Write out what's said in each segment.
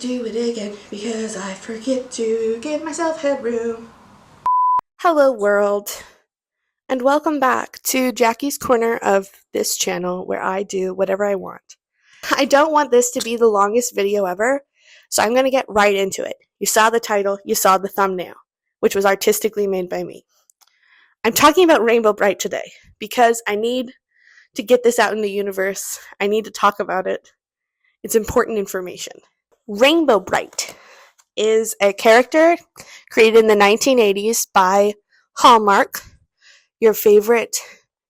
do it again because I forget to give myself headroom. Hello world, and welcome back to Jackie's corner of this channel where I do whatever I want. I don't want this to be the longest video ever, so I'm going to get right into it. You saw the title, you saw the thumbnail, which was artistically made by me. I'm talking about Rainbow Brite today because I need to get this out in the universe. I need to talk about it. It's important information. Rainbow Brite is a character created in the 1980s by Hallmark, your favorite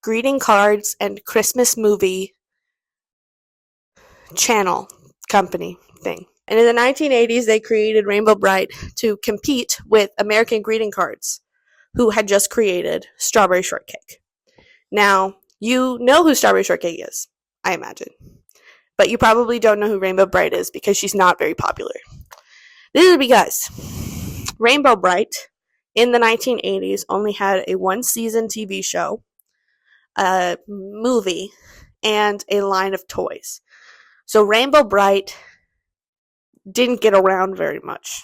greeting cards and Christmas movie channel company thing. And in the 1980s, they created Rainbow Brite to compete with American Greeting Cards, who had just created Strawberry Shortcake. Now, you know who Strawberry Shortcake is, I imagine. But you probably don't know who Rainbow Brite is because she's not very popular. This is because Rainbow Brite in the 1980s only had a one-season TV show, a movie, and a line of toys. So Rainbow Brite didn't get around very much.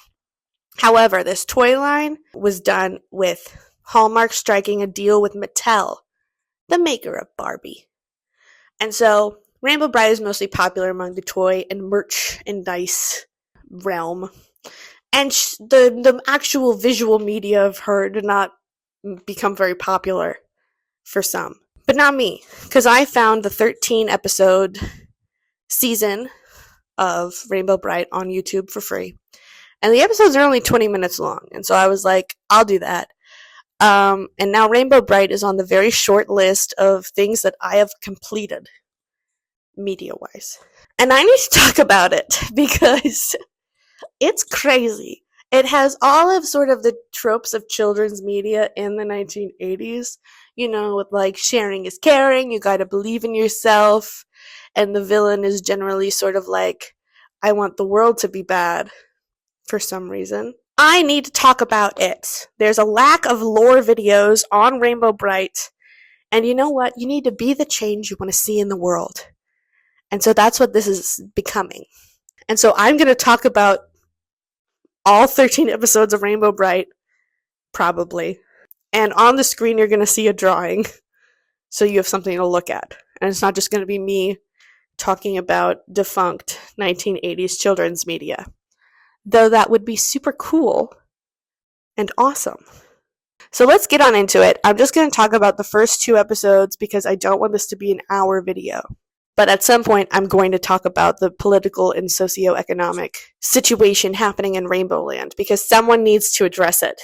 However, this toy line was done with Hallmark striking a deal with Mattel, the maker of Barbie. And so Rainbow Brite is mostly popular among the toy and merchandise realm. And the actual visual media of her did not become very popular for some. But not me, because I found the 13-episode season of Rainbow Brite on YouTube for free. And the episodes are only 20 minutes long. And so I was like, I'll do that. And now Rainbow Brite is on the very short list of things that I have completed media-wise. And I need to talk about it because it's crazy. It has all of sort of the tropes of children's media in the 1980s, you know, with like sharing is caring, you gotta believe in yourself, and the villain is generally sort of like, I want the world to be bad for some reason. I need to talk about it. There's a lack of lore videos on Rainbow Brite, and you know what? You need to be the change you want to see in the world. And so that's what this is becoming. And so I'm going to talk about all 13 episodes of Rainbow Brite, probably. And on the screen, you're going to see a drawing, so you have something to look at. And it's not just going to be me talking about defunct 1980s children's media. Though that would be super cool and awesome. So let's get on into it. I'm just going to talk about the first 2 episodes because I don't want this to be an hour video. But at some point, I'm going to talk about the political and socioeconomic situation happening in Rainbow Land because someone needs to address it.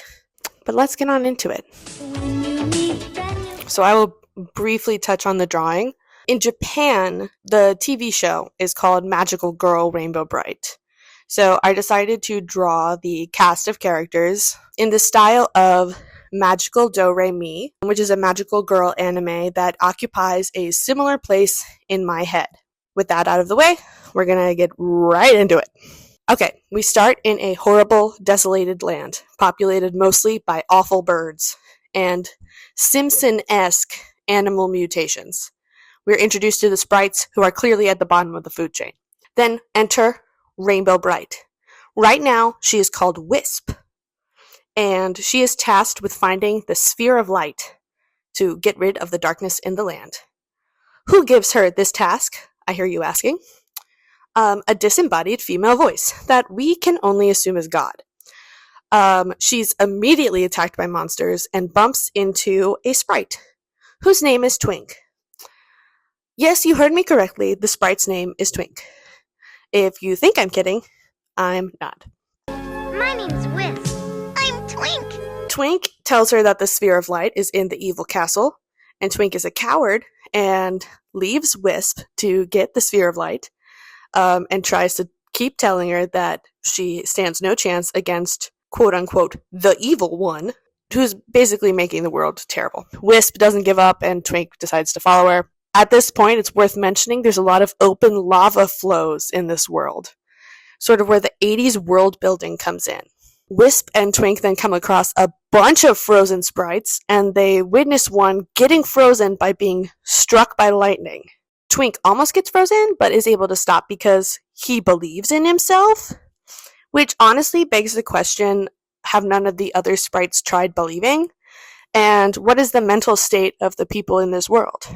But let's get on into it. So I will briefly touch on the drawing. In Japan, the TV show is called Magical Girl Rainbow Brite. So I decided to draw the cast of characters in the style of Magical Do-Re-Mi, which is a magical girl anime that occupies a similar place in my head. With that out of the way, we're gonna get right into it. Okay, we start in a horrible, desolated land, populated mostly by awful birds and Simpson-esque animal mutations. We're introduced to the sprites who are clearly at the bottom of the food chain. Then enter Rainbow Brite. Right now, she is called Wisp, and she is tasked with finding the sphere of light to get rid of the darkness in the land. Who gives her this task, I hear you asking? A disembodied female voice that we can only assume is God. She's immediately attacked by monsters and bumps into a sprite, whose name is Twink. Yes, you heard me correctly, the sprite's name is Twink. If you think I'm kidding, I'm not. My name's Wisp. I'm Twink. Twink tells her that the sphere of light is in the evil castle, and Twink is a coward and leaves Wisp to get the sphere of light, and tries to keep telling her that she stands no chance against, quote-unquote, the evil one, who's basically making the world terrible. Wisp doesn't give up, and Twink decides to follow her. At this point, it's worth mentioning there's a lot of open lava flows in this world, sort of where the 80s world building comes in. Wisp and Twink then come across a bunch of frozen sprites, and they witness one getting frozen by being struck by lightning. Twink almost gets frozen, but is able to stop because he believes in himself. which honestly begs the question, have none of the other sprites tried believing? And what is the mental state of the people in this world?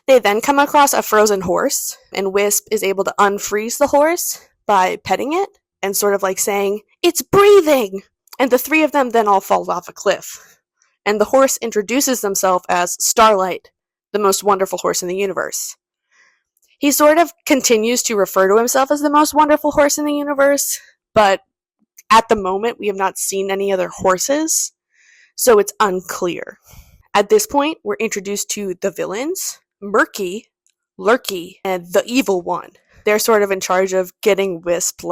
They then come across a frozen horse, and Wisp is able to unfreeze the horse by petting it and sort of like saying, "It's breathing!" And the three of them then all fall off a cliff. And the horse introduces himself as Starlight, the most wonderful horse in the universe. He sort of continues to refer to himself as the most wonderful horse in the universe, but at the moment we have not seen any other horses, so it's unclear. At this point, we're introduced to the villains, Murky, Lurky, and the Evil One. They're sort of in charge of getting Wisp,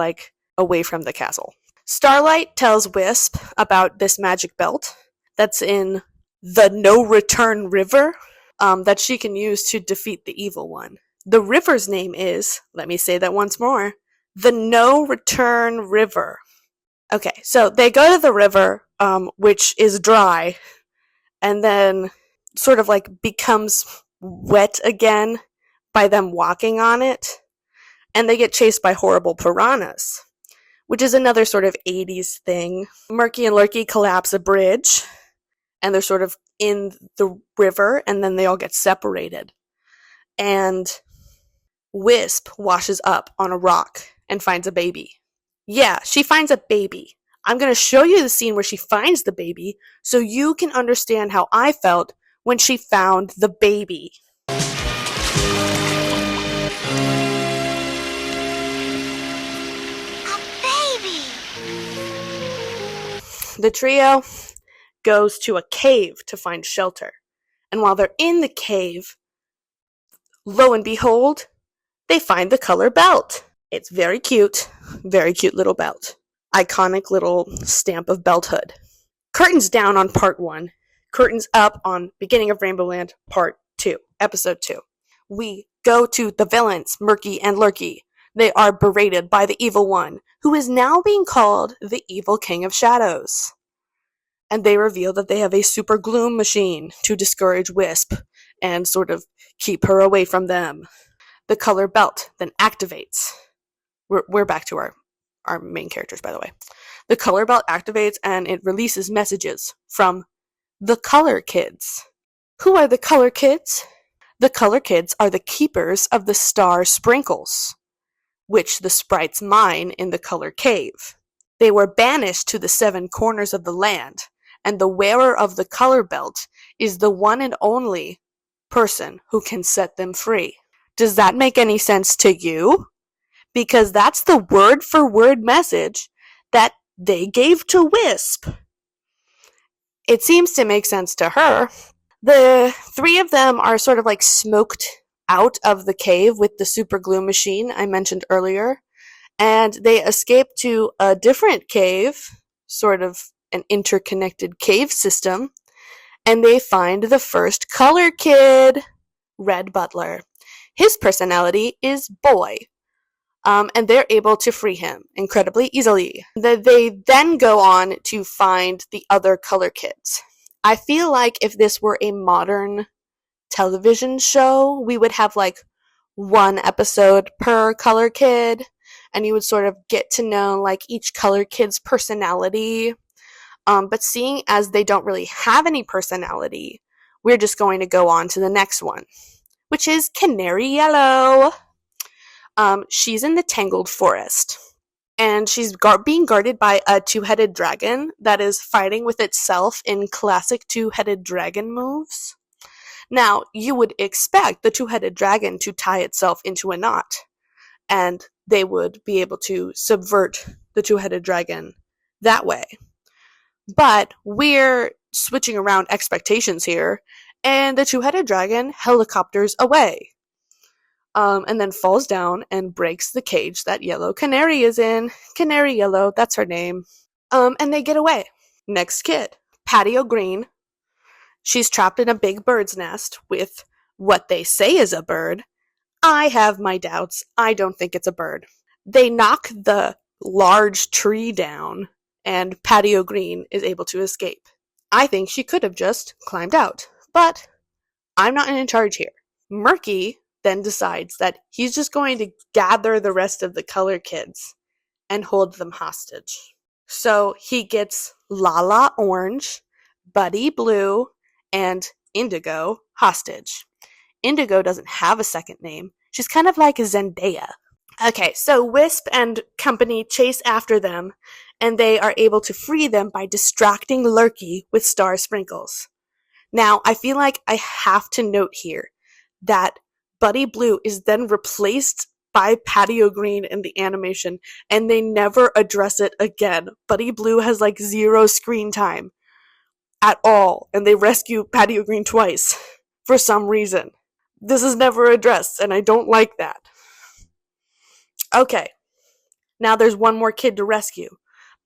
away from the castle. Starlight tells Wisp about this magic belt that's in the No Return River that she can use to defeat the Evil One. The river's name is, let me say that once more, the No Return River. Okay, so they go to the river, which is dry, and then sort of becomes wet again by them walking on it, and they get chased by horrible piranhas, which is another sort of 80s thing. Murky and Lurky collapse a bridge, and they're sort of in the river, and then they all get separated. And Wisp washes up on a rock and finds a baby. Yeah, she finds a baby. I'm going to show you the scene where she finds the baby so you can understand how I felt when she found the baby. A baby! The trio goes to a cave to find shelter. And while they're in the cave, lo and behold, they find the color belt. It's very cute little belt. Iconic little stamp of belthood. Curtains down on part 1. Curtains up on Beginning of Rainbow Land part 2, episode 2. We go to the villains, Murky and Lurky. They are berated by the Evil One, who is now being called the Evil King of Shadows. And they reveal that they have a super gloom machine to discourage Wisp and sort of keep her away from them. The color belt then activates. We're back to our main characters, by the way. The color belt activates and it releases messages from the Color Kids. Who are the Color Kids? The Color Kids are the keepers of the star sprinkles, which the sprites mine in the Color Cave. They were banished to the 7 corners of the land, and the wearer of the color belt is the one and only person who can set them free. Does that make any sense to you? Because that's the word-for-word message that they gave to Wisp. It seems to make sense to her. The 3 of them are sort of smoked out of the cave with the super glue machine I mentioned earlier, and they escape to a different cave, sort of an interconnected cave system, and they find the first color kid, Red Butler. His personality is boy. And they're able to free him incredibly easily. They then go on to find the other color kids. I feel like if this were a modern television show, we would have 1 episode per color kid, and you would sort of get to know each color kid's personality. But seeing as they don't really have any personality, we're just going to go on to the next one, which is Canary Yellow. She's in the Tangled Forest, and she's being guarded by a 2-headed dragon that is fighting with itself in classic 2-headed dragon moves. Now, you would expect the 2-headed dragon to tie itself into a knot, and they would be able to subvert the 2-headed dragon that way. But we're switching around expectations here, and the 2-headed dragon helicopters away. And then falls down and breaks the cage that Yellow Canary is in. Canary Yellow, that's her name. And they get away. Next kid, Patio Green. She's trapped in a big bird's nest with what they say is a bird. I have my doubts. I don't think it's a bird. They knock the large tree down, and Patio Green is able to escape. I think she could have just climbed out, but I'm not in charge here. Murky then decides that he's just going to gather the rest of the color kids and hold them hostage. So he gets Lala Orange, Buddy Blue, and Indigo hostage. Indigo doesn't have a second name. She's kind of like a Zendaya. Okay, so Wisp and company chase after them, and they are able to free them by distracting Lurky with star sprinkles. Now, I feel like I have to note here that Buddy Blue is then replaced by Patio Green in the animation, and they never address it again. Buddy Blue has like 0 screen time at all, and they rescue Patio Green twice for some reason. This is never addressed, and I don't like that. Okay, now there's one more kid to rescue.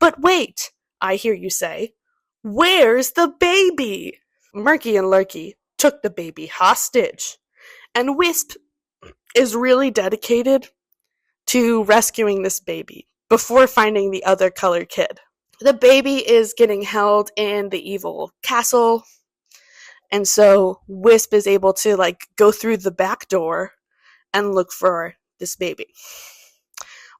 But wait, I hear you say, where's the baby? Murky and Lurky took the baby hostage, and Wisp is really dedicated to rescuing this baby before finding the other colored kid. The baby is getting held in the evil castle, and so Wisp is able to go through the back door and look for this baby.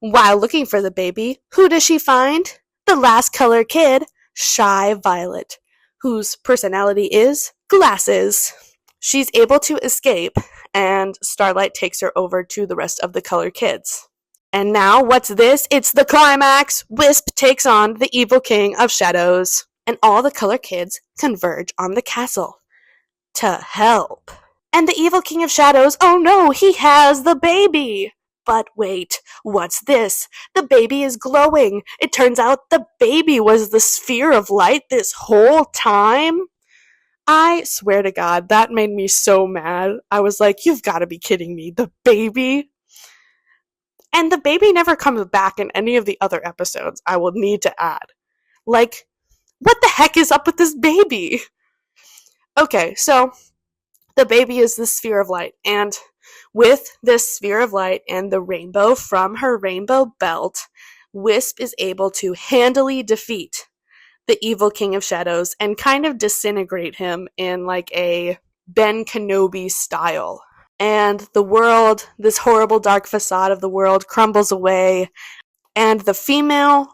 While looking for the baby, who does she find? The last color kid, Shy Violet, whose personality is glasses. She's able to escape, and Starlight takes her over to the rest of the color kids. And now, what's this? It's the climax! Wisp takes on the evil king of shadows, and all the color kids converge on the castle to help. And the evil king of shadows, oh no, he has the baby! But wait, what's this? The baby is glowing. It turns out the baby was the sphere of light this whole time? I swear to God, that made me so mad. I was like, you've got to be kidding me. The baby? And the baby never comes back in any of the other episodes, I will need to add. What the heck is up with this baby? Okay, so the baby is the sphere of light, and with this sphere of light and the rainbow from her rainbow belt, Wisp is able to handily defeat the evil king of shadows and kind of disintegrate him in a Ben Kenobi style. And the world, this horrible dark facade of the world, crumbles away, and the female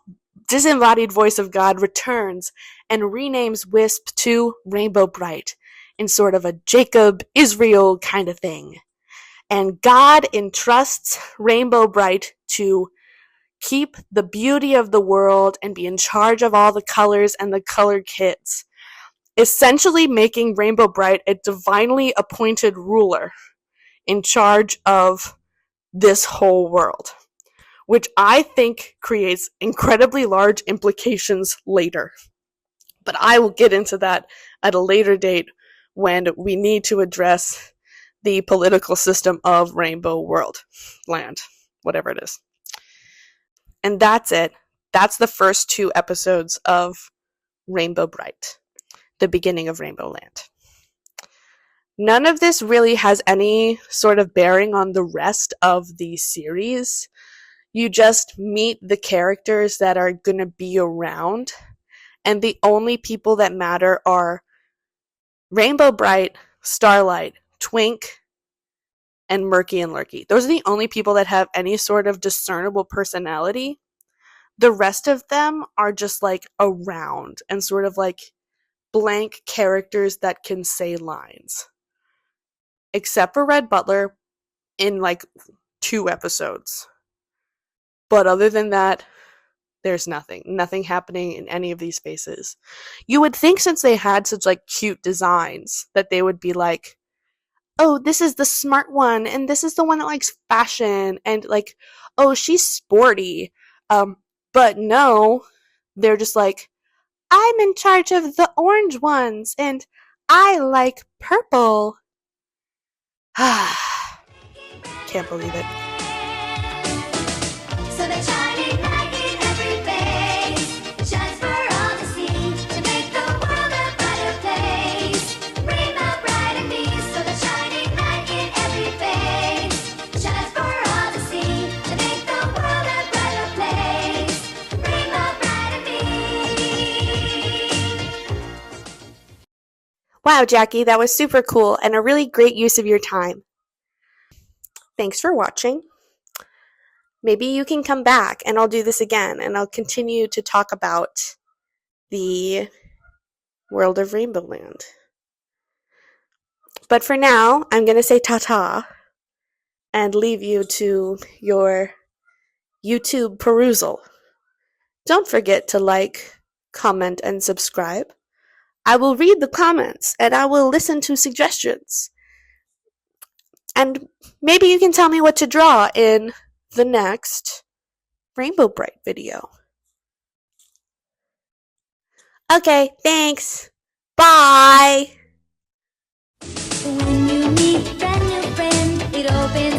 disembodied voice of God returns and renames Wisp to Rainbow Brite in sort of a Jacob Israel kind of thing. And God entrusts Rainbow Brite to keep the beauty of the world and be in charge of all the colors and the colored kids, essentially making Rainbow Brite a divinely appointed ruler in charge of this whole world, which I think creates incredibly large implications later. But I will get into that at a later date when we need to address the political system of Rainbow World, land, whatever it is. And that's it. That's the first 2 episodes of Rainbow Brite, the beginning of Rainbow Land. None of this really has any sort of bearing on the rest of the series. You just meet the characters that are going to be around, and the only people that matter are Rainbow Brite, Starlight, Twink, and Murky and Lurky. Those are the only people that have any sort of discernible personality. The rest of them are just around and sort of blank characters that can say lines. Except for Red Butler in 2 episodes. But other than that, there's nothing happening in any of these spaces. You would think, since they had such cute designs, that they would be oh, this is the smart one, and this is the one that likes fashion, and oh, she's sporty. But no, they're just I'm in charge of the orange ones, and I like purple. Can't believe it. So they're shining light in every face, shines for all to see, to make the world a brighter place. Rainbow bright and me, so they're shining light in every face, shines for all to see, to make the world a brighter place. Rainbow bright and me. Wow, Jackie, that was super cool and a really great use of your time. Thanks for watching. maybe you can come back and I'll do this again and I'll continue to talk about the world of Rainbow Land. But for now, I'm going to say ta-ta and leave you to your YouTube perusal. Don't forget to like, comment, and subscribe. I will read the comments and I will listen to suggestions. And maybe you can tell me what to draw in the next Rainbow Brite video. Okay, thanks. Bye! When you meet a brand new friend, it opens